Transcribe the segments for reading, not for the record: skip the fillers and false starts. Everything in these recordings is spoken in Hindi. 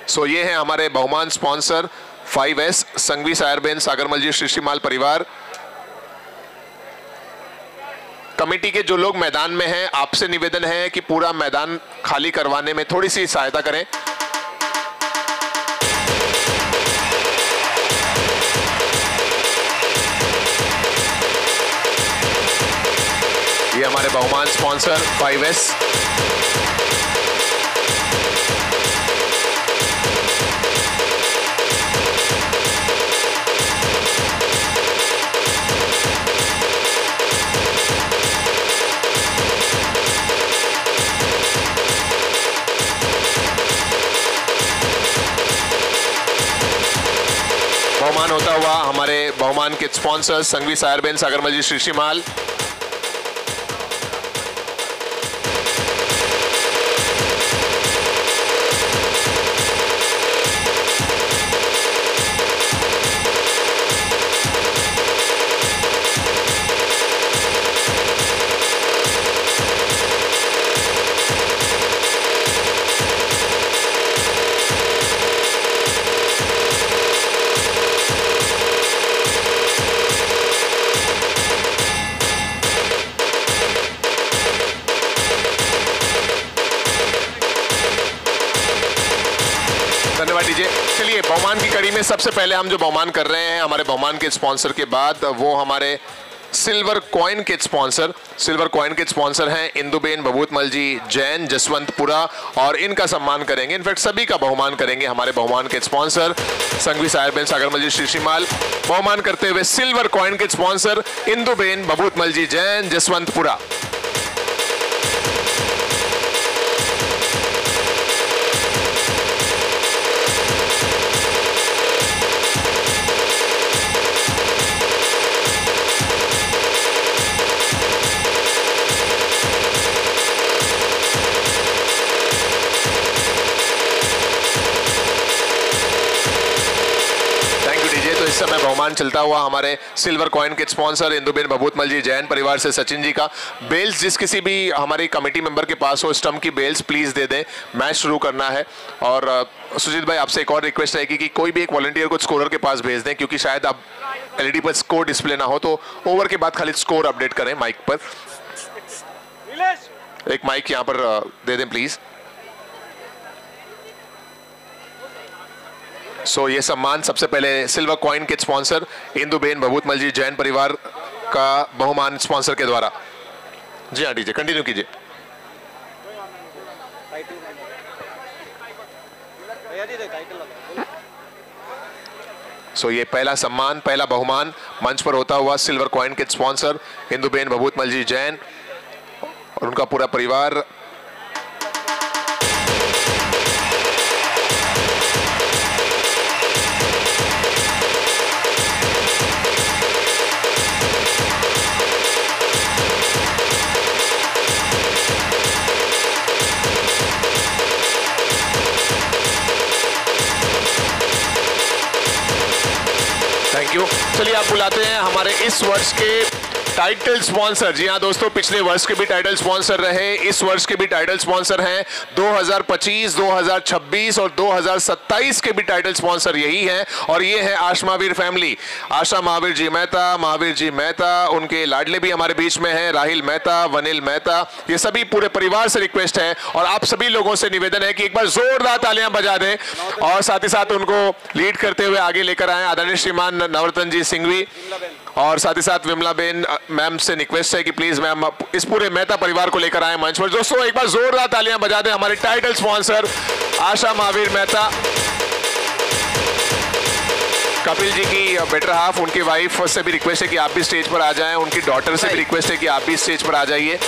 सो ये है हमारे बहुमान स्पॉन्सर 5S संघवी सायरबेन सागरमल जी श्रीमाल परिवार। कमेटी के जो लोग मैदान में हैं, आपसे निवेदन है कि पूरा मैदान खाली करवाने में थोड़ी सी सहायता करें। ये हमारे बहुमान स्पॉन्सर 5S। बहुमान होता हुआ हमारे बहुमान के स्पॉन्सर संघवी सायरबेन सागरमल जी श्रीमाल। धन्यवाद डीजे। चलिए बहुमान की कड़ी में सबसे पहले हम जो बहुमान कर रहे हैं हमारे बहुमान के स्पॉन्सर के बाद, वो हमारे सिल्वर कॉइन के स्पॉन्सर हैं इंदुबेन बबूतमल जी जैन जसवंतपुरा, और इनका सम्मान करेंगे, इनफैक्ट सभी का बहुमान करेंगे हमारे बहुमान के स्पॉन्सर संघवी सायरबेन सागरमल जी श्रीमाल। बहुमान करते हुए सिल्वर कॉइन के स्पॉन्सर इंदुबेन बबूतमल जी जैन जसवंतपुरा। इस समय बहुमान चलता हुआ हमारे सिल्वर कॉइन के स्पॉन्सर इंदुबेन बबूतमल जी जैन परिवार से सचिन जी का। बेल्स जिस किसी भी हमारी कमेटी मेंबर के पास हो, स्टंप की बेल्स प्लीज दे दें, मैच शुरू करना है। और सुजीत भाई आपसे एक और रिक्वेस्ट रहेगी कि कोई भी एक वॉलंटियर को स्कोरर के पास भेज दें, क्योंकि शायद अब एलईडी पर स्कोर डिस्प्ले ना हो, तो ओवर के बाद खाली स्कोर अपडेट करें माइक पर। एक माइक यहाँ पर दे दें प्लीज। सो ये सम्मान सबसे पहले सिल्वर कॉइन के स्पॉन्सर इंदुबेन बबूतमल जी जैन परिवार का बहुमान स्पॉन्सर के द्वारा। जी हाँ डीजे कंटिन्यू कीजिए। सो ये पहला सम्मान, पहला बहुमान मंच पर होता हुआ सिल्वर कॉइन के स्पॉन्सर इंदुबेन बबूतमल जी जैन और उनका पूरा परिवार। Thank you. चलिए आप बुलाते हैं हमारे इस वर्ष के टाइटल स्पॉन्सर। जी हाँ दोस्तों, पिछले वर्ष के भी टाइटल स्पॉन्सर रहे, इस वर्ष के भी टाइटल स्पॉन्सर हैं। 2025, 2026 और 2027 के भी टाइटल स्पॉन्सर यही हैं, और ये है आशा महावीर फैमिली। आशा महावीर जी मेहता, उनके लाडले भी हमारे बीच में हैं, राहिल मेहता, वनिल मेहता, ये सभी पूरे परिवार से रिक्वेस्ट है और आप सभी लोगों से निवेदन है कि एक बार जोरदार तालियां बजा दें और साथ ही साथ उनको लीड करते हुए आगे लेकर आए आदरणीय श्रीमान नवरत्न जी सिंघवी, और साथ ही साथ विमला बेन मैम से रिक्वेस्ट है कि प्लीज मैम इस पूरे मेहता परिवार को लेकर आए मंच पर। दोस्तों एक बार जोरदार तालियां बजा दें हमारे टाइटल स्पॉन्सर आशा महावीर मेहता। कपिल जी की बेटर हाफ, उनकी वाइफ से भी रिक्वेस्ट है कि आप भी स्टेज पर आ जाएं, उनकी डॉटर से भी रिक्वेस्ट है कि आप भी स्टेज पर आ जाइए।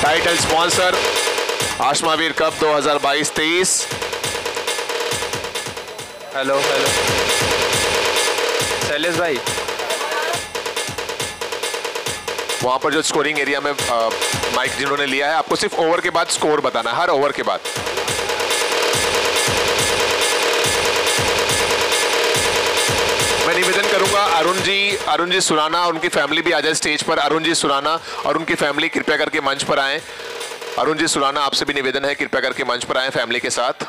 टाइटल स्पॉन्सर आशा महावीर कप 2022-23। हेलो शैलेश भाई, वहां पर जो स्कोरिंग एरिया में माइक जिन्होंने लिया है, आपको सिर्फ ओवर के बाद स्कोर बताना, हर ओवर के बाद। मैं निवेदन करूंगा अरुण जी सुराना और उनकी फैमिली भी आ जाए स्टेज पर। अरुण जी सुराना और उनकी फैमिली कृपया करके मंच पर आएं। अरुण जी सुराना, आपसे भी निवेदन है, कृपया करके मंच पर आएं फैमिली के साथ।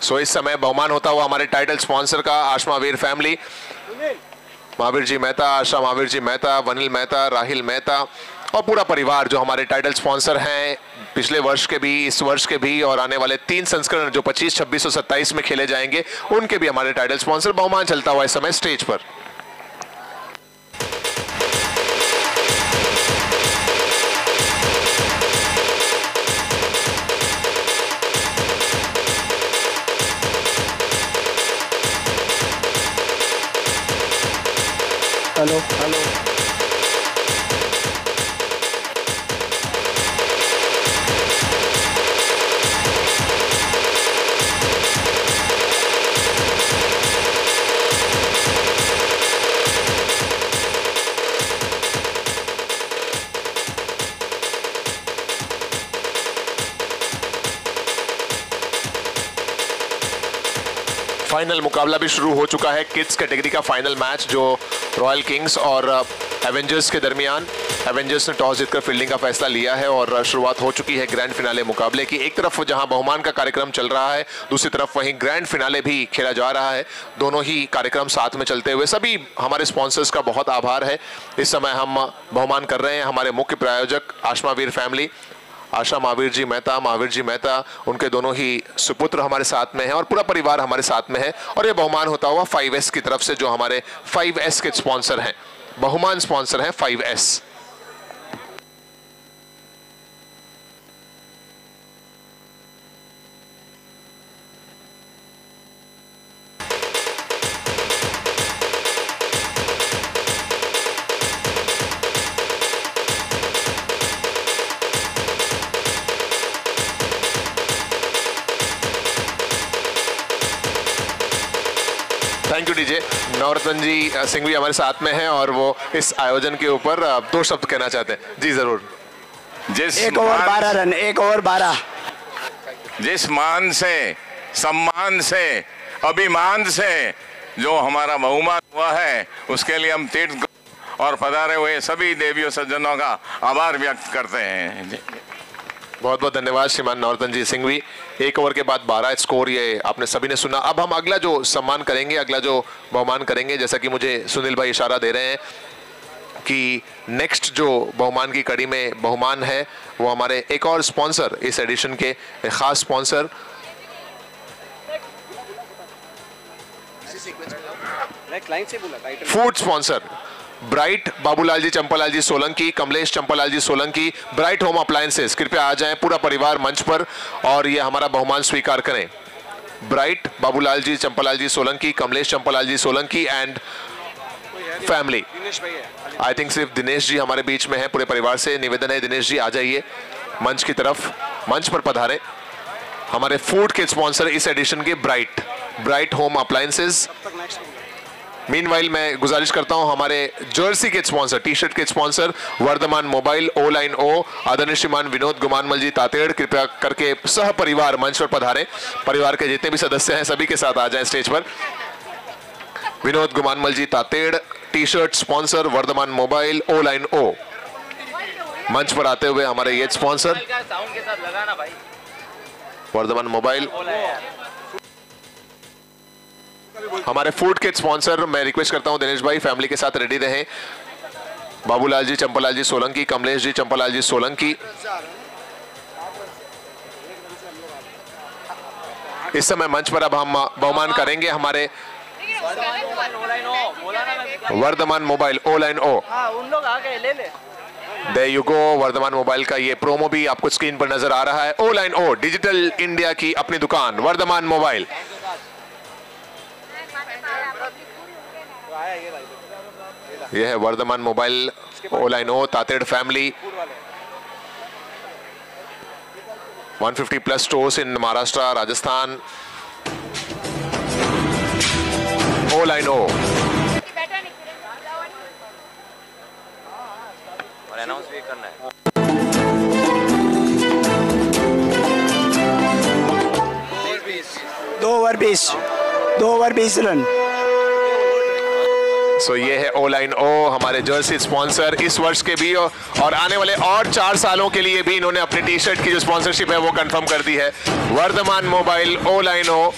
सो इस समय बहुमान होता हुआ हमारे टाइटल स्पॉन्सर का आशा महावीर फैमिली, महावीर जी मेहता, आशा महावीर जी मेहता, वनिल मेहता, राहिल मेहता और पूरा परिवार जो हमारे टाइटल स्पॉन्सर हैं पिछले वर्ष के भी, इस वर्ष के भी और आने वाले 3 संस्करण जो 25, 26 और 27 में खेले जाएंगे उनके भी हमारे टाइटल स्पॉन्सर। बहुमान चलता हुआ इस समय स्टेज पर। हेलो हेलो फाइनल मुकाबला भी शुरू हो चुका है। किड्स कैटेगरी का फाइनल मैच जो रॉयल किंग्स और एवेंजर्स के दरमियान। एवेंजर्स ने टॉस जीतकर फील्डिंग का फैसला लिया है और शुरुआत हो चुकी है ग्रैंड फिनाले मुकाबले की। एक तरफ जहां बहुमान का कार्यक्रम चल रहा है, दूसरी तरफ वहीं ग्रैंड फिनाले भी खेला जा रहा है। दोनों ही कार्यक्रम साथ में चलते हुए सभी हमारे स्पॉन्सर्स का बहुत आभार है। इस समय हम बहुमान कर रहे हैं हमारे मुख्य प्रायोजक आशा महावीर फैमिली, आशा महावीर जी मेहता, उनके दोनों ही सुपुत्र हमारे साथ में हैं और पूरा परिवार हमारे साथ में है। और ये बहुमान होता हुआ 5S की तरफ से जो हमारे 5S के स्पॉन्सर हैं, बहुमान स्पॉन्सर हैं 5S। Thank you DJ. Navratan ji Singh भी हमारे साथ में हैं और वो इस आयोजन के ऊपर 2 शब्द कहना चाहते हैं। जी जरूर। एक ओवर 12 रन, 1 ओवर 12। जिस मान से, सम्मान से, अभिमान से जो हमारा बहुमान हुआ है उसके लिए हम तीर्थ और पधारे हुए सभी देवियों सज्जनों का आभार व्यक्त करते हैं। बहुत बहुत धन्यवाद श्रीमान नवरत्न जी सिंघवी। 1 ओवर के बाद 12 स्कोर, ये आपने सभी ने सुना। अब हम अगला जो सम्मान करेंगे, अगला जो बहुमान करेंगे, जैसा कि मुझे सुनील भाई इशारा दे रहे हैं कि नेक्स्ट जो बहुमान की कड़ी में बहुमान है वो हमारे एक और स्पॉन्सर, इस एडिशन के खास sponsor food sponsor bright Babulal ji Champalal ji Solanki, Kamlesh Champalal ji Solanki, bright home appliances, कृपया आ जाएं पूरा परिवार मंच पर और ये हमारा बहुमान स्वीकार करें। Bright Babulal ji Champalal ji Solanki, Kamlesh Champalal ji Solanki and family. I think सिर्फ दिनेश जी हमारे बीच में है। पूरे परिवार से निवेदन है, दिनेश जी आ जाइए मंच की तरफ, मंच पर पधारें। हमारे फूड के स्पॉन्सर इस एडिशन के ब्राइट होम अप्लायंसेस। मीनवाइल मैं गुजारिश करता हूं हमारे जर्सी के स्पॉन्सर, टी शर्ट के स्पॉन्सर वर्धमान मोबाइल, ओ लाइन ओ, आदरणीय श्रीमान विनोद गुमानमल जी तातेड़, कृपया करके सह परिवार मंच पर पधारें। परिवार के जितने भी सदस्य हैं सभी के साथ आ जाएं स्टेज पर। Vinod Gumanmal ji Tated, T shirt sponsor Varthaman mobile, ओ लाइन ओ, मंच पर आते हुए हमारे ये स्पॉन्सर वर्धमान मोबाइल। हमारे फूड के स्पॉन्सर मैं रिक्वेस्ट करता हूं दिनेश भाई फैमिली के साथ रेडी रहें। बाबूलाल जी चंपालाल जी सोलंकी, कमलेश जी चंपालाल जी सोलंकी, इस समय मंच पर अब हम बहुमान करेंगे हमारे वर्धमान मोबाइल ओ लाइन ओ। उन लोग आ गए, ले ले। There you go, Vardhman mobile का ये प्रोमो भी आपको स्क्रीन पर नजर आ रहा है। O line O, digital India की अपनी दुकान वर्धमान मोबाइल। यह है Vardhman mobile O line O, Tated family. 150 plus stores in Maharashtra, Rajasthan. O line O. Announce भी करना है। 2 ओवर 20 रन। सो ये है ओ लाइन ओ, हमारे जर्सी स्पॉन्सर इस वर्ष के भी और आने वाले और 4 सालों के लिए भी इन्होंने अपनी टी शर्ट की जो स्पॉन्सरशिप है वो कंफर्म कर दी है। वर्धमान मोबाइल ओ लाइन ओ,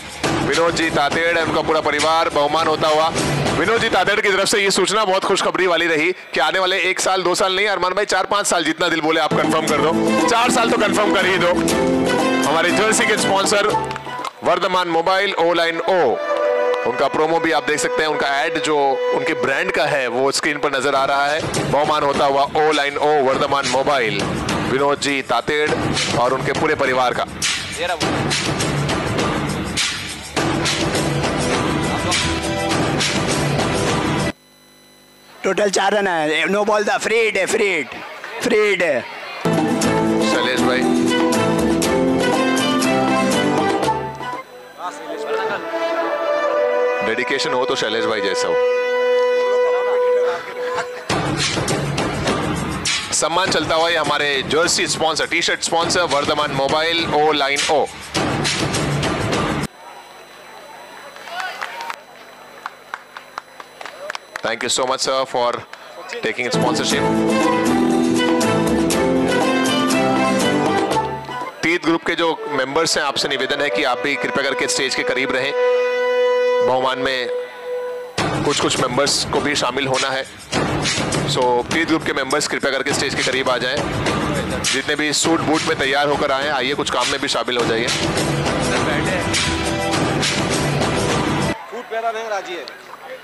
विनोद जी तातेड़ उनका पूरा परिवार बहुमान होता हुआ। विनोद जी तातेड़ की तरफ से ये सूचना बहुत खुशखबरी वाली रही कि आने वाले 1 साल 2 साल नहीं, अरमान भाई 4-5 साल, जितना दिल बोले आप कंफर्म कर दो। 4 साल तो कंफर्म कर ही दो। हमारे जर्सी के स्पॉन्सर वर्धमान मोबाइल ओ लाइन ओ, उनका प्रोमो भी आप देख सकते हैं। उनका एड जो उनके ब्रांड का है वो स्क्रीन पर नजर आ रहा है। बहुमान होता हुआ ओ लाइन ओ, वर्धमान मोबाइल, विनोद जी तातेड़ और उनके पूरे परिवार का। टोटल 4 रन है। नो बॉल था, फ्रीड है, फ्रीड है। शैलेश भाई डेडिकेशन हो तो शैलेश भाई जैसा हो। सम्मान चलता हुआ ये हमारे jersey sponsor, T shirt sponsor Varthaman mobile O line O. Thank you so much sir for taking sponsorship. Tirth group के जो मेंबर्स हैं, आपसे निवेदन है कि आप भी कृपया करके स्टेज के करीब रहें। बहुमान में कुछ मेंबर्स को भी शामिल होना है। सो तीर्थ ग्रुप के मेंबर्स कृपया करके स्टेज के करीब आ जाएं। जितने भी सूट बूट में तैयार होकर आए, आइए कुछ काम में भी शामिल हो जाइए।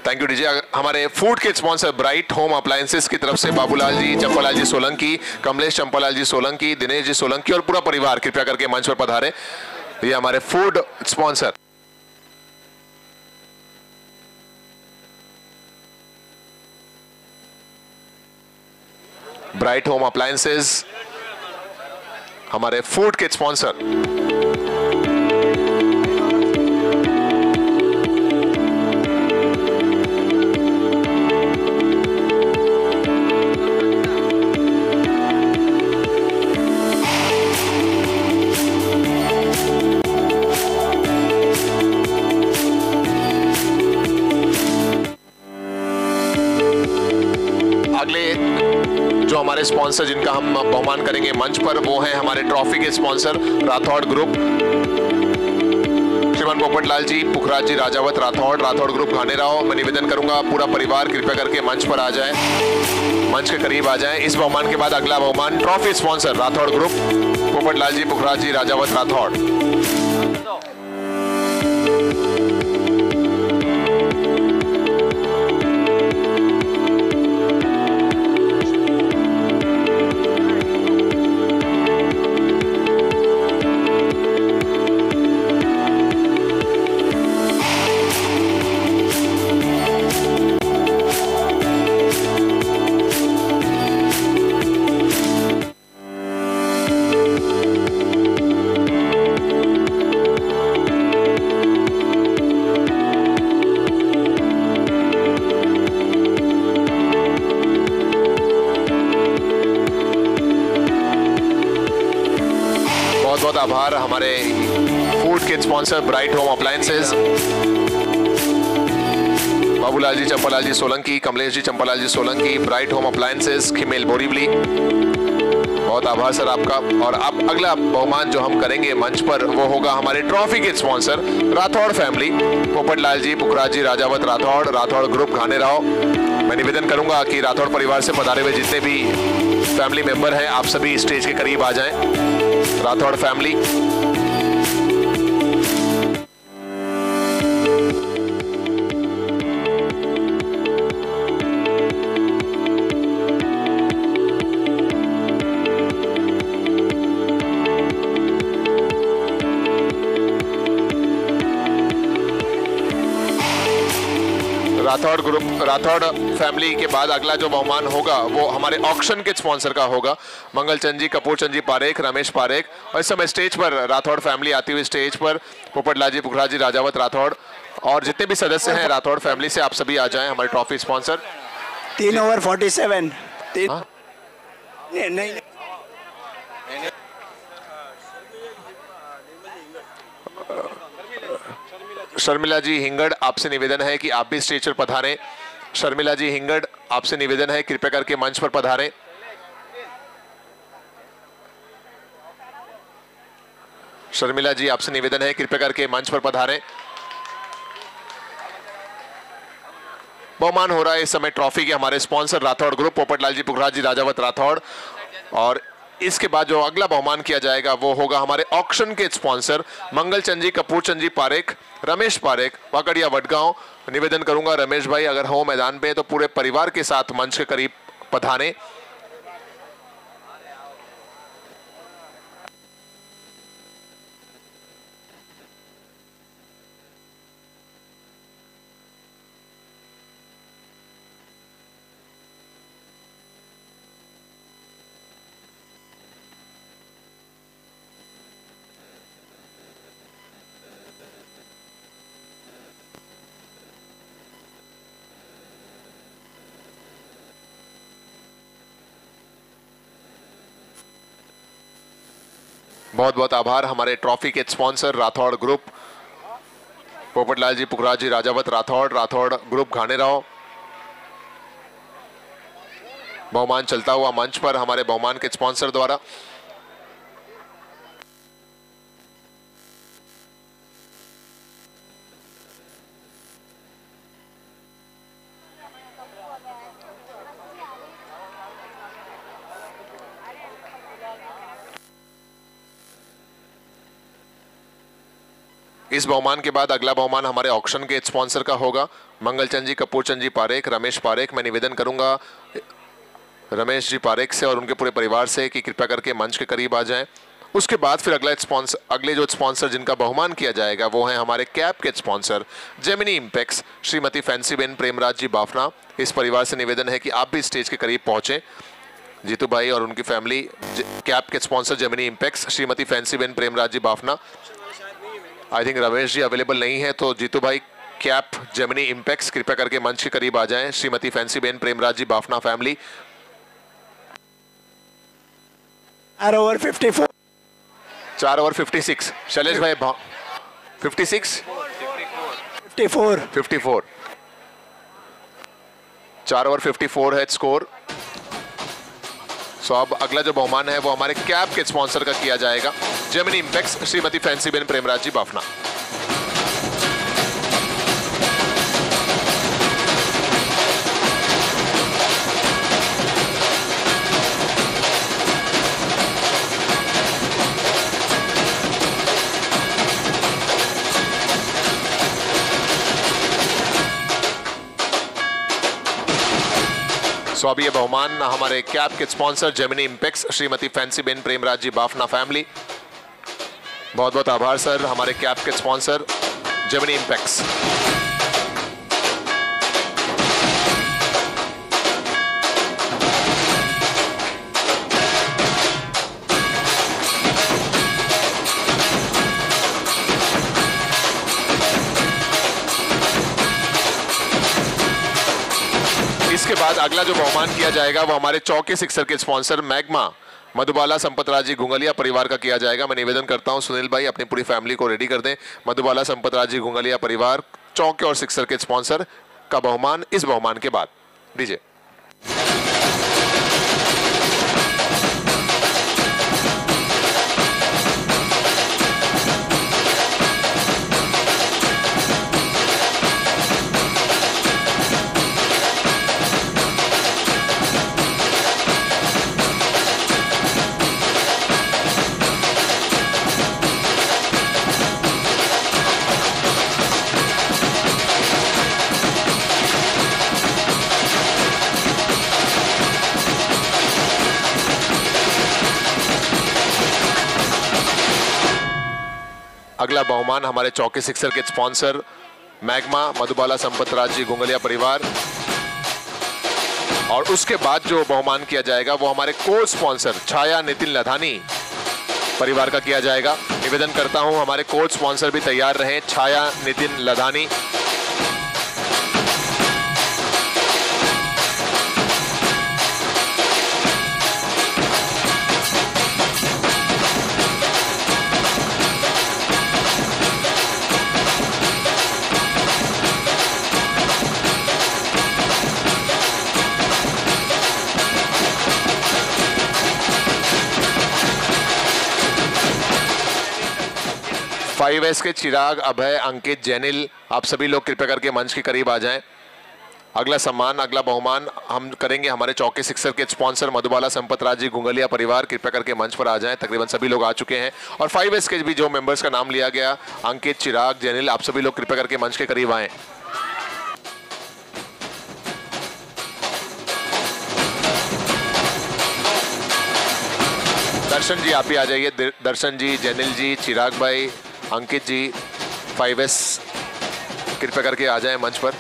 Thank you DJ. हमारे फूड के स्पॉन्सर ब्राइट होम अप्लायंसेस की तरफ से बाबूलाल जी, चंपालाल जी सोलंकी, कमलेश चंपालाल जी सोलंकी, दिनेश जी सोलंकी और पूरा परिवार कृपया करके मंच पर पधारे। ये हमारे food sponsor. Bright home appliances हमारे फूड के स्पॉन्सर। अगले जो हमारे स्पॉन्सर जिनका हम बहुमान करेंगे मंच पर, वो हैं हमारे ट्रॉफी के स्पॉन्सर राठौड़ ग्रुप, श्रीमान पोपटलाल जी, पुखराज जी, राजावत राठौड़ ग्रुप घानेराव। मैं निवेदन करूंगा पूरा परिवार कृपया करके मंच पर आ जाए, मंच के करीब आ जाए। इस बहुमान के बाद अगला बहुमान trophy sponsor Rathore group, Popatlal ji, Pukhraj ji, Rajawat Rathore. बहुत आभार हमारे फूड के sponsor bright home appliances, Babulal ji, Champalal ji Solanki, Kamlesh ji, Champalal ji Solanki, bright home appliances, Khimel Borivali. बहुत आभार सर आपका। और अब अगला बहुमान जो हम करेंगे मंच पर वो होगा हमारे ट्रॉफी के sponsor Rathore family, Popatlal ji, Pukhraj ji, Rajawat Rathore group Ghanerao. मैं निवेदन करूंगा कि राठौड़ परिवार से पधारे हुए जितने भी फैमिली मेंबर हैं, आप सभी स्टेज के करीब आ जाएं। Rathore family. Rathore group, Rathore family के बाद अगला जो बहुमान होगा वो हमारे ऑक्शन के स्पॉन्सर का होगा। मंगलचंद जी, कपूरचंद जी पारेख, रमेश पारेख। और इस समय स्टेज पर राठौड़ फैमिली आती हुई स्टेज पर पोपटलाल जी पुखराज जी, राजावत राठौड़ और जितने भी सदस्य हैं राठौड़ फैमिली से, आप सभी आ जाएं हमारे ट्रॉफी स्पॉन्सर। 3 ओवर 47। नहीं शर्मिला जी हिंगड़, आपसे निवेदन है कि आप भी स्टेज पर पधारें। शर्मिला जी हिंगड़, आपसे निवेदन है कृपया करके मंच पर पधारें। शर्मिला जी, आपसे निवेदन है कृपया करके मंच पर पधारें। बहुमान हो रहा है इस समय ट्रॉफी के हमारे स्पॉन्सर राठौड़ ग्रुप, पोपटलाल जी पुखराज जी, राजावत राठौड़। और इसके बाद जो अगला बहुमान किया जाएगा वो होगा हमारे ऑक्शन के स्पॉन्सर मंगलचंद जी, कपूरचंद जी पारेख, रमेश पारेख, वाकड़िया वडगांव। निवेदन करूंगा रमेश भाई अगर हो मैदान पे तो पूरे परिवार के साथ मंच के करीब पधारें। बहुत बहुत आभार हमारे ट्रॉफी के sponsor Rathore group, Popatlal ji Pukhraj ji, Rajawat Rathore, Rathore group Ghanerao. बहुमान चलता हुआ मंच पर हमारे बहुमान के स्पॉन्सर द्वारा। इस बहुमान के बाद अगला बहुमान हमारे ऑक्शन के स्पॉन्सर का होगा मंगलचंद जी, कपूरचंद जी पारेख, रमेश पारेख। मैं निवेदन करूंगा रमेश जी पारेख से और उनके पूरे परिवार से कि कृपया करके मंच के करीब आ जाएं। उसके बाद फिर अगले जो स्पॉन्सर जिनका बहुमान किया जाएगा वो हैं हमारे कैप के sponsor Gemini Impex, Shrimati Fancyben Premraj ji Bafna. इस परिवार से निवेदन है कि आप भी स्टेज के करीब पहुंचे। जीतू भाई और उनकी फैमिली, कैप के sponsor Gemini Impex, Shrimati Fancyben Premraj ji Bafna. I think Ramesh ji available नहीं है तो जीतू भाई कैप जेमिनी इम्पैक्स कृपया करके मंच के करीब आ जाएं। Shrimati Fancyben Premraj ji Bafna family. 4 over 54। 4 over 56। Shailesh bhai 56 54 54। 4 over 54 है स्कोर। सो अब अगला जो बहुमान है वो हमारे कैप के स्पॉन्सर का किया जाएगा जेमिनी इम्पैक्स, श्रीमती फैंसीबेन प्रेमराज जी बाफना। सो अब ये बहुमान हमारे कैप के sponsor Gemini Impex, Shrimati Fancyben Premraj ji Bafna family. बहुत बहुत आभार सर हमारे कैप के स्पॉन्सर जेमिनी इम्पैक्स। इसके बाद अगला जो बहुमान किया जाएगा वो हमारे चौके सिक्सर के स्पॉन्सर मैग्मा, मधुबाला संपतराज जी घुंगलिया परिवार का किया जाएगा। मैं निवेदन करता हूं सुनील भाई अपनी पूरी फैमिली को रेडी कर दें। मधुबाला संपतराज जी घुंगलिया परिवार, चौके और सिक्सर के स्पॉन्सर का बहुमान इस बहुमान के बाद दीजिए। अगला बहुमान हमारे चौके सिक्सर के स्पॉन्सर मैग्मा मधुबाला संपतराज जी गुंगलिया परिवार। और उसके बाद जो बहुमान किया जाएगा वो हमारे को स्पॉन्सर छाया नितिन लधानी परिवार का किया जाएगा। निवेदन करता हूं हमारे को स्पॉन्सर भी तैयार रहें, छाया नितिन लधानी। फाइव एस के चिराग, अभय, अंकित, जैनिल, आप सभी लोग कृपया करके मंच के करीब आ जाएं। अगला सम्मान, अगला बहुमान हम करेंगे हमारे चौके सिक्सर के स्पॉन्सर मधुबाला संपतराज जी गुंगलिया परिवार। कृपया करके मंच पर आ जाएं। तकरीबन सभी लोग आ चुके हैं। और 5S के भी जो मेंबर्स का नाम लिया गया, अंकित, चिराग, जैनिल, आप सभी लोग कृपया करके मंच के करीब आएं। दर्शन जी आप ही आ जाइए। दर्शन जी, जैनिल जी, चिराग भाई, अंकित जी, 5S कृपया करके आ जाएं मंच पर।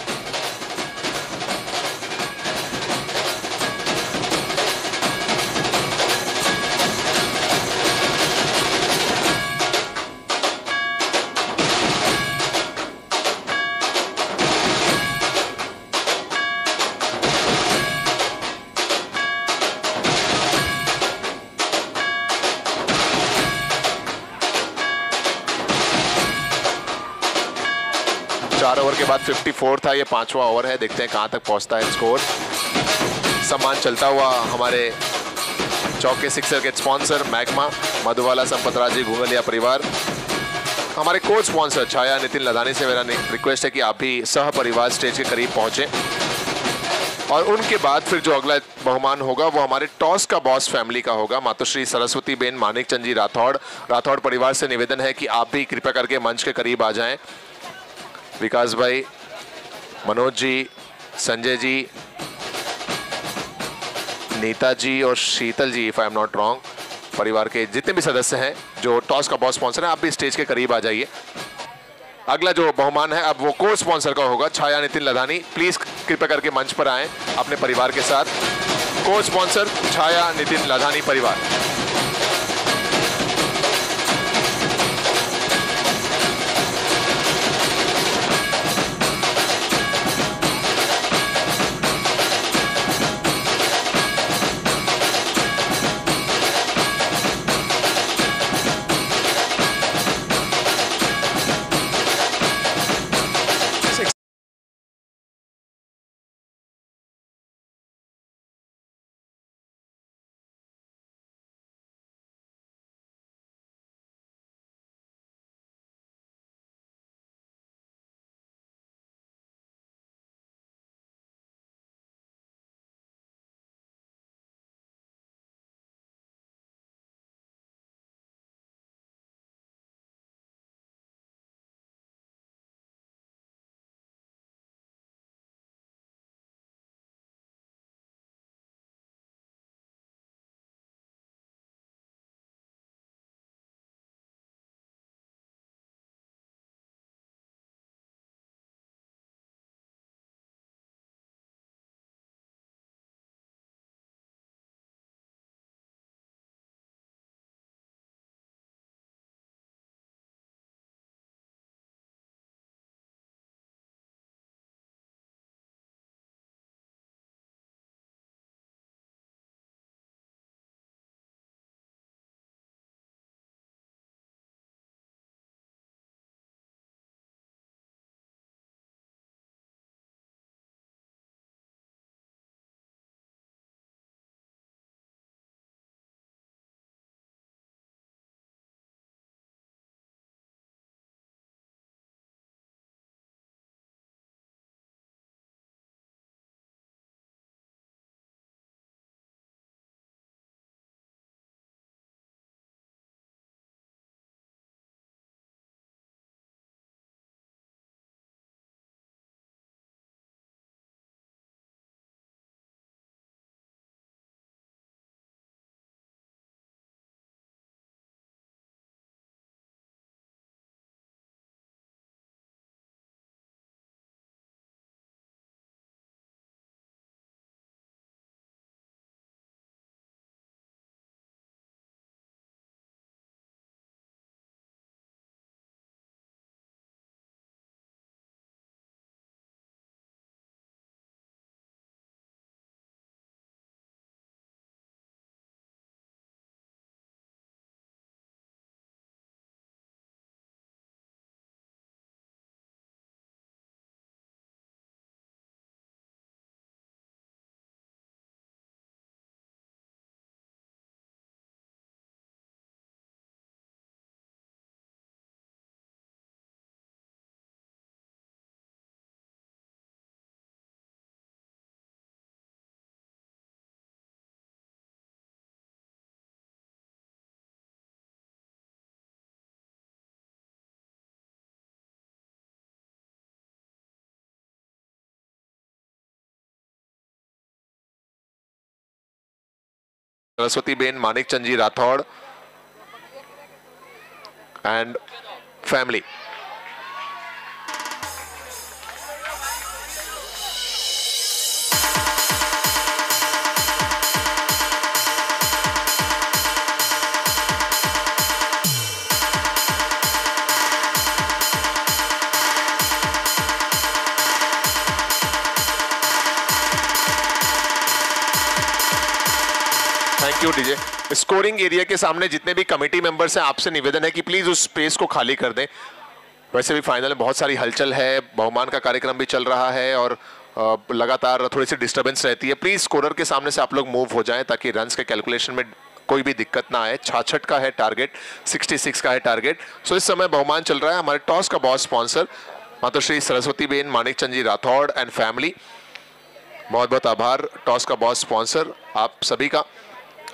चार ओवर के बाद 54 था, ये 5वां ओवर है। देखते हैं कहां तक पहुंचता है स्कोर। सम्मान चलता हुआ हमारे चौके सिक्सर के स्पॉन्सर मैग्मा मधुबाला संपतराज जी गुंगलिया परिवार। हमारे को स्पॉन्सर छाया नितिन लधानी से मेरा रिक्वेस्ट है कि आप भी सह परिवार स्टेज के करीब पहुंचे। और उनके बाद फिर जो अगला बहुमान होगा वो हमारे टॉस का बॉस फैमिली का होगा। मातोश्री सरस्वती बेन मानिकचंद जी राठौड़ परिवार से निवेदन है कि आप भी कृपया करके मंच के करीब आ जाएं। विकास भाई, मनोज जी, संजय जी, नीता जी और Sheetal ji, if I am not wrong, परिवार के जितने भी सदस्य हैं जो टॉस का बॉस स्पॉन्सर है, आप भी स्टेज के करीब आ जाइए। अगला जो बहुमान है अब वो को स्पॉन्सर का होगा, छाया नितिन लधानी। प्लीज कृपया करके मंच पर आएं अपने परिवार के साथ। को स्पॉन्सर छाया नितिन लधानी परिवार। Saraswati ben Manik Chand ji Rathore and family. Thank you DJ. Scoring area के सामने जितने भी कमेटी मेंबर्स हैं, आपसे निवेदन है कि प्लीज उस स्पेस को खाली कर दें। वैसे भी फाइनल में बहुत सारी हलचल है, बहुमान का कार्यक्रम भी चल रहा है और लगातार थोड़ी सी डिस्टर्बेंस रहती है। प्लीज स्कोरर के सामने से आप लोग मूव हो जाएं ताकि रन्स के कैलकुलेशन में कोई भी दिक्कत ना आए। 66 का है टारगेट, 66 का है टारगेट। सो इस समय बहुमान चल रहा है। हमारे टॉस का boss sponsor Matoshri Saraswati ben Manik Chand ji Rathore and family, बहुत बहुत आभार टॉस का बॉस स्पॉन्सर आप सभी का।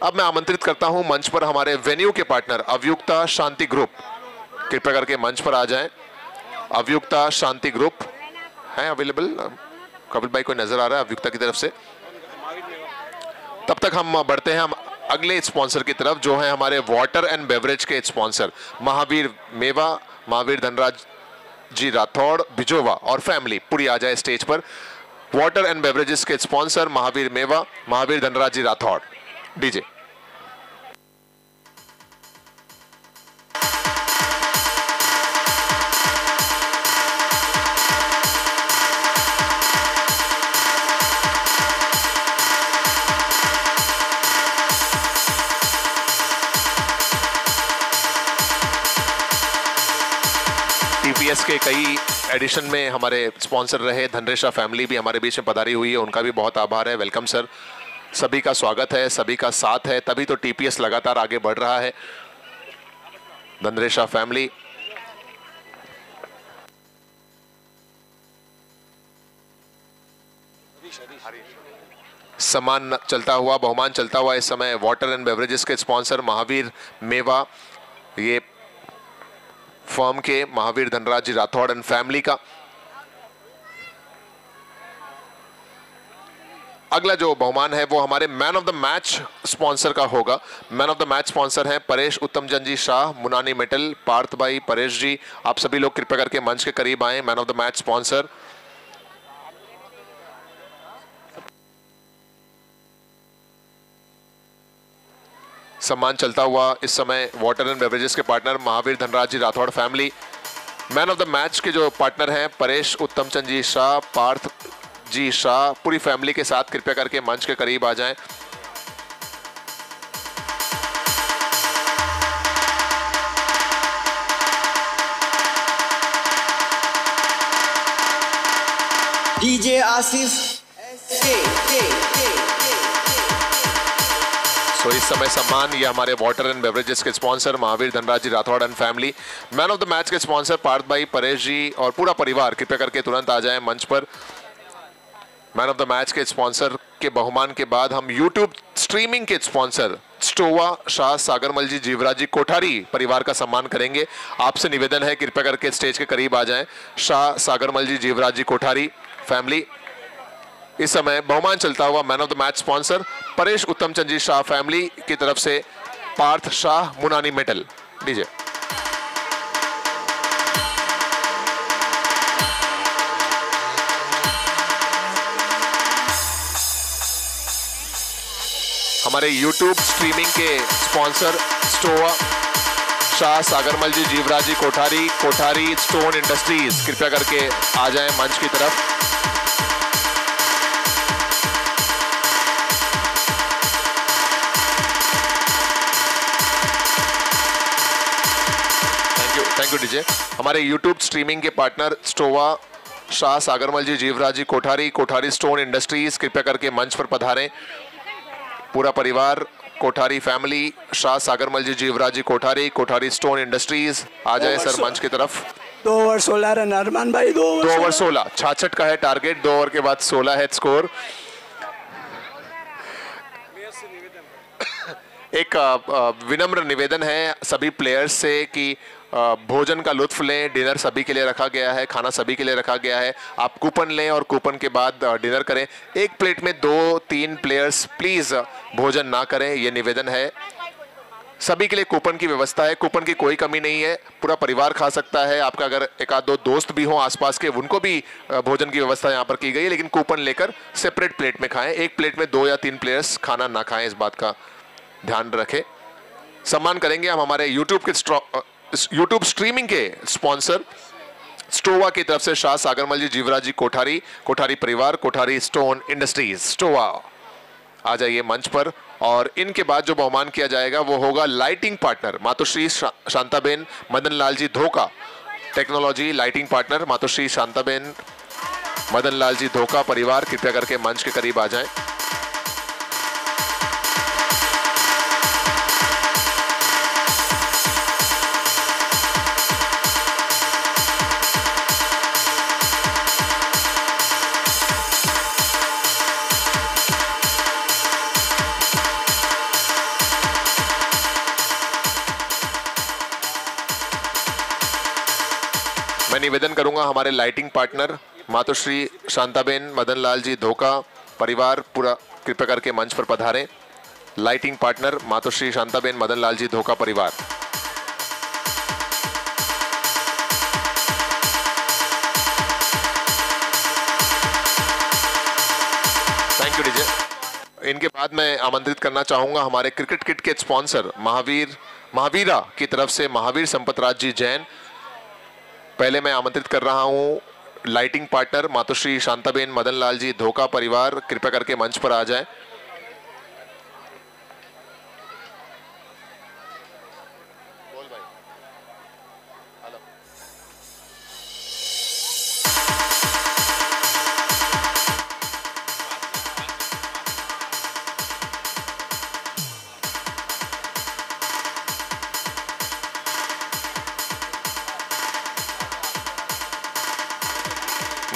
अब मैं आमंत्रित करता हूं मंच पर हमारे वेन्यू के पार्टनर अवयुक्ता शांति ग्रुप, कृपया करके मंच पर आ जाएं। अवयुक्ता शांति ग्रुप है अवेलेबल? कपिल भाई कोई नजर आ रहा है अवयुक्ता की तरफ से? तब तक हम बढ़ते हैं हम अगले स्पॉन्सर की तरफ, जो है हमारे वाटर एंड बेवरेज के स्पॉन्सर महावीर मेवा, महावीर धनराज जी राठौड़ बिजोवा और फैमिली पूरी आ जाए स्टेज पर। वाटर एंड बेवरेजेस के स्पॉन्सर महावीर मेवा, महावीर धनराज जी राठौड़। डीजे टीपीएस के कई एडिशन में हमारे स्पॉन्सर रहे। धनरेशा फैमिली भी हमारे बीच में पधारी हुई है, उनका भी बहुत आभार है। वेलकम सर, सभी का स्वागत है, सभी का साथ है, तभी तो टीपीएस लगातार आगे बढ़ रहा है। धनरेशा फैमिली, सम्मान चलता हुआ, बहुमान चलता हुआ इस समय वाटर एंड बेवरेजेस के स्पॉन्सर महावीर मेवा, ये फर्म के महावीर धनराज जी राठौड़ एंड फैमिली का। अगला जो बहुमान है वो हमारे man of the match sponsor का होगा। Man of the match sponsor हैं परेश उत्तम चंद जी शाह, मुनानी मेटल, पार्थ भाई, परेश जी, आप सभी लोग कृपया करके मंच के करीब आए। Man of the match sponsor सम्मान चलता हुआ इस समय वाटर एंड बेवरेजेस के partner Mahavir Dhanraj ji Rathore family. Man of the match के जो पार्टनर हैं परेश उत्तम चंद जी शाह, पार्थ जी शाह, पूरी फैमिली के साथ कृपया करके मंच के करीब आ जाएं। डीजे आसिफ तो इस समय सम्मान ये हमारे वाटर एंड बेवरेजेस के sponsor Mahavir Dhanraj ji Rathore and family, man of the match के स्पॉन्सर पार्थ भाई, परेश जी और पूरा परिवार कृपया करके तुरंत आ जाएं मंच पर। मैन ऑफ द मैच के स्पॉन्सर के बहुमान के बाद हम यूट्यूब स्ट्रीमिंग के स्पॉन्सर स्टोवा शाह सागरमल जी जीवराज जी कोठारी परिवार का सम्मान करेंगे। आपसे निवेदन है कृपया करके स्टेज के करीब आ जाएं। शाह सागरमल जी जीवराज जी कोठारी फैमिली, इस समय बहुमान चलता हुआ man of the match sponsor Paresh उत्तम चंद जी शाह फैमिली की तरफ से पार्थ शाह, मुनानी मेटल। डीजे हमारे YouTube स्ट्रीमिंग के स्पॉन्सर स्टोवा शाह सागरमल जी जीवराज जी कोठारी, कोठारी स्टोन इंडस्ट्रीज, कृपया करके आ जाएं मंच की तरफ। Thank you DJ. हमारे YouTube स्ट्रीमिंग के पार्टनर स्टोवा शाह सागरमल जी जीवराज जी कोठारी, कोठारी स्टोन इंडस्ट्रीज, कृपया करके मंच पर पधारें। पूरा परिवार कोठारी फैमिली, शाह सागरमल जी जीवराज जी कोठारी, कोठारी स्टोन इंडस्ट्रीज, आ जाए सर मंच की तरफ। 2 ओवर 16 रन अरमान भाई, 2 ओवर 16, 66 का है टारगेट, 2 ओवर के बाद 16 है स्कोर। एक विनम्र निवेदन है सभी प्लेयर्स से कि भोजन का लुत्फ लें। डिनर सभी के लिए रखा गया है, खाना सभी के लिए रखा गया है। आप कूपन लें और कूपन के बाद डिनर करें। एक प्लेट में 2-3 प्लेयर्स प्लीज भोजन ना करें, ये निवेदन है। सभी के लिए कूपन की व्यवस्था है, कूपन की कोई कमी नहीं है, पूरा परिवार खा सकता है। आपका अगर एक आध दो दोस्त भी हो आसपास के, उनको भी भोजन की व्यवस्था यहाँ पर की गई है, लेकिन कूपन लेकर सेपरेट प्लेट में खाएं। एक प्लेट में 2 या 3 प्लेयर्स खाना ना खाएं, इस बात का ध्यान रखें। सम्मान करेंगे हम हमारे यूट्यूब स्ट्रीमिंग के स्पॉन्सर स्टोवा की तरफ से शाह सागरमल जी, जीवराज जी कोठारी परिवार, कोठारी स्टोन इंडस्ट्रीज। स्टोवा आ जाइए मंच पर। और इनके बाद जो बहुमान किया जाएगा वो होगा lighting partner Matoshri Shantaben Madan Lal ji Dhoka, technology lighting partner Matoshri Shantaben Madan Lal ji Dhoka परिवार, कृपया करके मंच के करीब आ जाएं। मैं निवेदन करूंगा हमारे लाइटिंग पार्टनर मातोश्री शांताबेन मदन लाल जी धोखा परिवार पूरा कृपया करके मंच पर पधारें। लाइटिंग पार्टनर मातोश्री शांताबेन मदन लाल जी धोखा परिवार। Thank you DJ. इनके बाद मैं आमंत्रित करना चाहूंगा हमारे क्रिकेट किट के स्पॉन्सर महावीरा की तरफ से महावीर संपतराज जी जैन। पहले मैं आमंत्रित कर रहा हूं लाइटिंग पार्टनर मातोश्री शांताबेन मदन लाल जी धोखा परिवार, कृपया करके मंच पर आ जाएं।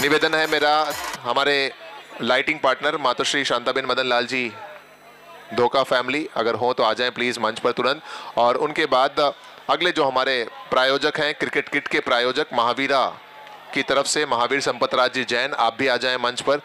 निवेदन है मेरा हमारे लाइटिंग पार्टनर मातोश्री शांताबेन मदन लाल जी धोखा फैमिली अगर हो तो आ जाएं प्लीज मंच पर तुरंत। और उनके बाद अगले जो हमारे प्रायोजक हैं क्रिकेट किट के प्रायोजक महावीरा की तरफ से महावीर संपतराज जी जैन, आप भी आ जाएं मंच पर।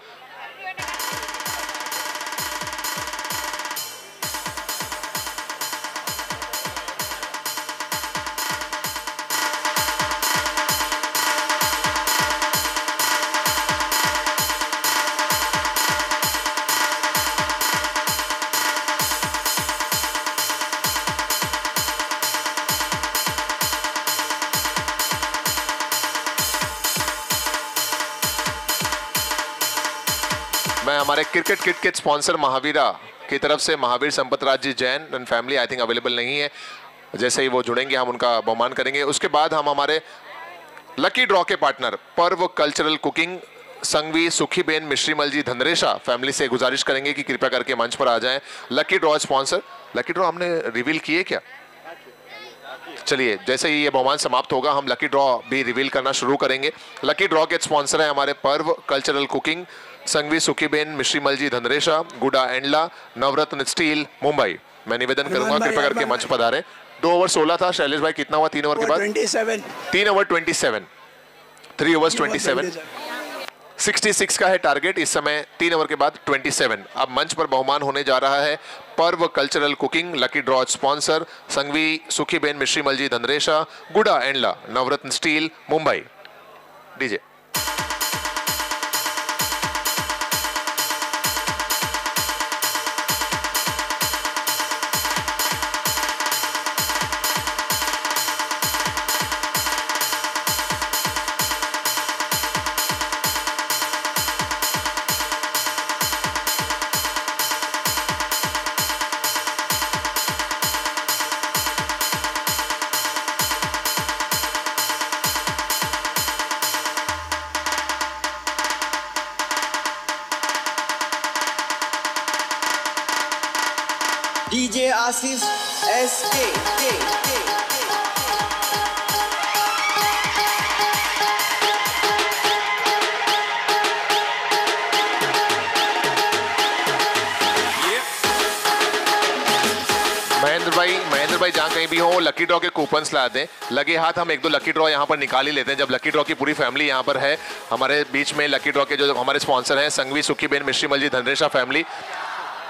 मैं हमारे क्रिकेट किट के स्पॉन्सर महावीरा की तरफ से Mahavir Sampatraj ji Jain and family I think available नहीं है, जैसे ही वो जुड़ेंगे हम उनका बहुमान करेंगे। उसके बाद हम हमारे लकी ड्रॉ के पार्टनर पर्व cultural cooking Sanghvi Sukhiben Mishrimal ji धनरेशा family से गुजारिश करेंगे कि कृपया करके मंच पर आ जाएं। Lucky draw sponsor, lucky draw हमने रिवील किए क्या? चलिए जैसे ही ये बहुमान समाप्त होगा हम लकी ड्रॉ भी रिवील करना शुरू करेंगे। लकी ड्रॉ के स्पॉन्सर है हमारे पर्व cultural cooking Sanghvi Sukhiben Mishrimal ji Dhanresha, Guda Endla, Navratan steel Mumbai. मैं निवेदन करूंगा कृपया करके मंच पधारें। 2 ओवर 16 था शैलेश भाई, कितना हुआ 3 ओवर के बाद? 3 ओवर 27, 3 ओवर 27, 66 का है टारगेट इस समय। 3 ओवर के बाद 27। अब मंच पर बहुमान होने जा रहा है पर्व cultural cooking lucky draw sponsor Sanghvi Sukhiben Mishrimal ji Dhanresha, Guda Endla, Navratan steel Mumbai. DJ DJ Ashish SK. मैं वो लकी ड्रॉ के कूपन्स ला दें। लगे हाथ हम 1-2 लकी ड्रॉ यहाँ पर निकाल ही लेते हैं, जब लकी ड्रॉ की पूरी फैमिली यहाँ पर है हमारे बीच में। लकी ड्रॉ के जो हमारे स्पॉन्सर हैं संघवी, सुखीबेन, मिश्रीमल जी, धनरेशा फैमिली।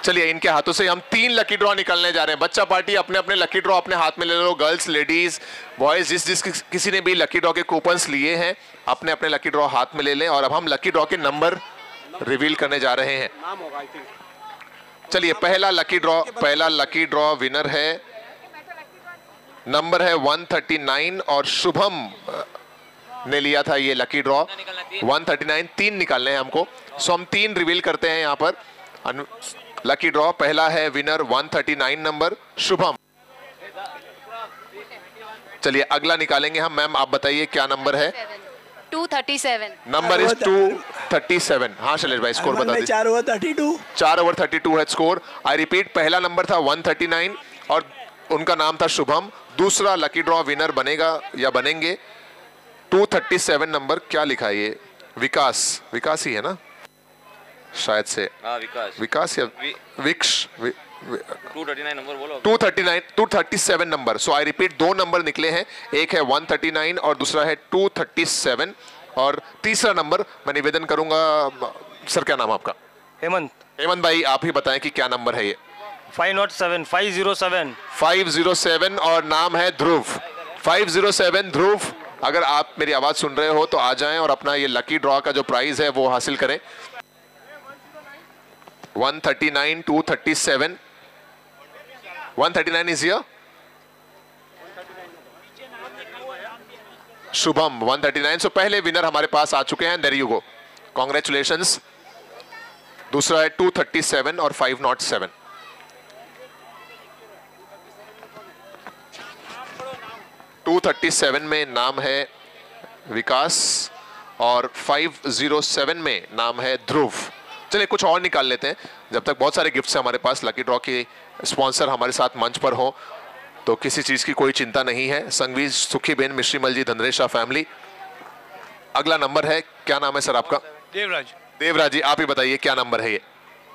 चलिए इनके हाथों से हम 3 लकी ड्रॉ निकालने जा रहे हैं। बच्चा पार्टी अपने अपने लकी ड्रॉ अपने हाथ में ले लो। गर्ल्स, लेडीज, बॉयज, जिस किसी ने भी लकी ड्रॉ के कूपन्स लिए हैं अपने अपने लकी ड्रॉ हाथ में ले लें। और अब हम लकी ड्रॉ के नंबर रिवील करने जा रहे हैं। चलिए पहला लकी ड्रॉ विनर है, नंबर है 139 और शुभम ने लिया था ये लकी ड्रॉ 139। 3 निकालने हैं हमको, सो हम 3 रिवील करते हैं यहाँ पर। लकी ड्रॉ पहला है विनर 139 नंबर शुभम। चलिए अगला निकालेंगे हम। मैम आप बताइए क्या नंबर है? 237 नंबर इज 237। हाँ शैलेश भाई स्कोर बता दीजिए। 4 ओवर 32। 4 ओवर 32 है स्कोर। आई रिपीट, पहला नंबर था 139 और उनका नाम था शुभम। दूसरा लकी ड्रॉ विनर बनेगा या बनेंगे 237 नंबर। क्या लिखा है ये? विकास ही है ना शायद से। विकास या विक्स। 239 नंबर बोलो। 237 number. So I repeat, 2 number निकले हैं, एक है 139 और दूसरा है 237। और तीसरा नंबर मैं निवेदन करूंगा, सर क्या नाम आपका? हेमंत भाई आप ही बताएं कि क्या नंबर है ये? 507 और नाम है ध्रुव। 507 ध्रुव, अगर आप मेरी आवाज सुन रहे हो तो आ जाएं और अपना ये लकी ड्रॉ का जो प्राइज है वो हासिल करें। 139 237 139 इज हियर। शुभम 139। सो पहले विनर हमारे पास आ चुके हैं। There you go, congratulations. दूसरा है 237 और 507। टू 237 में नाम है विकास और 507 में नाम है ध्रुव। चलिए कुछ और निकाल लेते हैं जब तक। बहुत सारे गिफ्ट्स हैं हमारे पास। लकी ड्रॉ के स्पॉन्सर हमारे साथ मंच पर हो तो किसी चीज की कोई चिंता नहीं है। संघवी, सुखीबेन, मिश्रीमल जी, धनरेशा फैमिली। अगला नंबर है, क्या नाम है सर आपका? देवराज जी आप ही बताइए क्या नंबर है ये?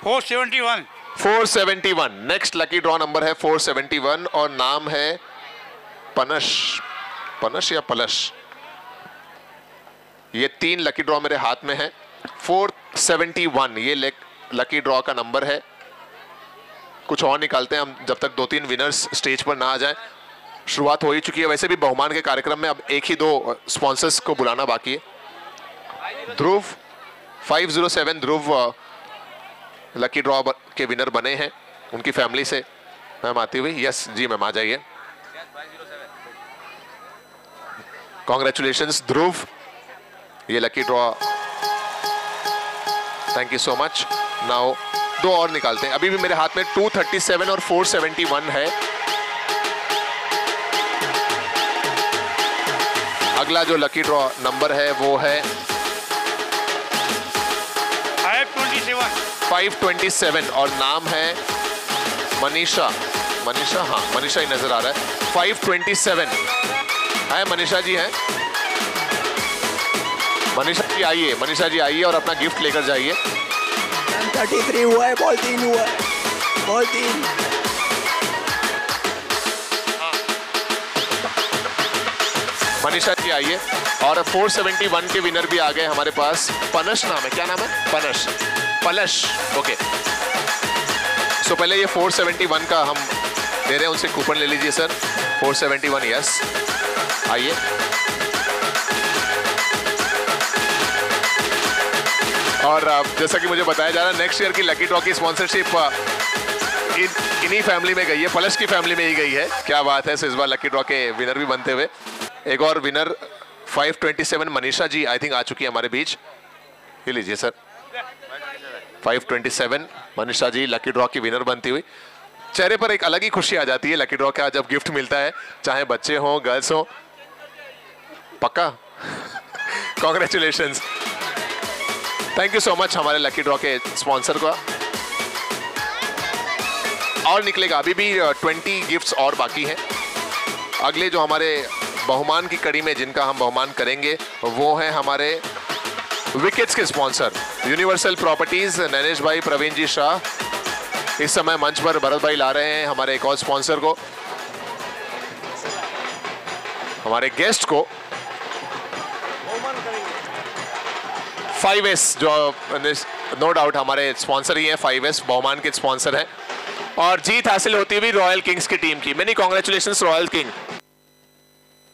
471। नेक्स्ट लकी ड्रॉ नंबर है 471 और नाम है पनश या पलश। ये 3 लकी ड्रॉ मेरे हाथ में है। 471 ये लकी ड्रॉ का नंबर है। कुछ और निकालते हैं हम जब तक 2-3 विनर्स स्टेज पर ना आ जाएं। शुरुआत हो ही चुकी है वैसे भी बहुमान के कार्यक्रम में। अब 1 ही 2 स्पॉन्सर्स को बुलाना बाकी है। ध्रुव 507 ध्रुव लकी ड्रॉ के विनर बने हैं उनकी फैमिली से। मैम आती हुई? यस जी मैम आ जाइए। कॉन्ग्रेचुलेशंस ध्रुव, ये lucky draw. Thank you so much. Now 2 और निकालते हैं। अभी भी मेरे हाथ में 237 और 471 है। अगला जो लकी ड्रॉ नंबर है वो है 527 और नाम है मनीषा। हाँ मनीषा ही नजर आ रहा है। 527 है, मनीषा जी हैं। मनीषा जी आइए और अपना गिफ्ट लेकर जाइए। 33 हुआ है, बॉल 3 हुआ है, बॉल 3। मनीषा जी आइए। और 471 के विनर भी आ गए हमारे पास। पनश नाम है, क्या नाम है? पलश। ओके सो पहले ये 471 का हम दे रहे हैं, उनसे कूपन ले लीजिए सर। 471 यस, आइए। और जैसा कि मुझे बताया जा रहा है नेक्स्ट ईयर की लकी ड्रॉ की स्पॉन्सरशिप इन्हीं फैमिली में गई है, पलश की फैमिली में ही गई है। क्या बात है। इस बार लकी ड्रॉ के विनर भी बनते हुए एक और winner 527 Manisha ji I think आ चुकी है हमारे बीच। ये लीजिए sir. 527 Manisha ji lucky draw की विनर बनती हुई। चेहरे पर एक अलग ही खुशी आ जाती है लकी ड्रॉ का जब गिफ्ट मिलता है, चाहे बच्चे हो गर्ल्स हो। पक्का congratulations, thank you so much हमारे लकी ड्रॉ के स्पॉन्सर का। और निकलेगा अभी भी 20 गिफ्ट्स और बाकी हैं। अगले जो हमारे बहुमान की कड़ी में जिनका हम बहुमान करेंगे वो हैं हमारे विकेट्स के स्पॉन्सर यूनिवर्सल प्रॉपर्टीज, नैनेश भाई, प्रवीण जी शाह। इस समय मंच पर भरत भाई ला रहे हैं हमारे एक और स्पॉन्सर को। हमारे गेस्ट को 5S, जो नो डाउट हमारे स्पॉन्सर ही हैं, 5S बहुमान के स्पॉन्सर हैं, और जीत हासिल होती हुई रॉयल किंग्स की टीम की। Many congratulations royal king.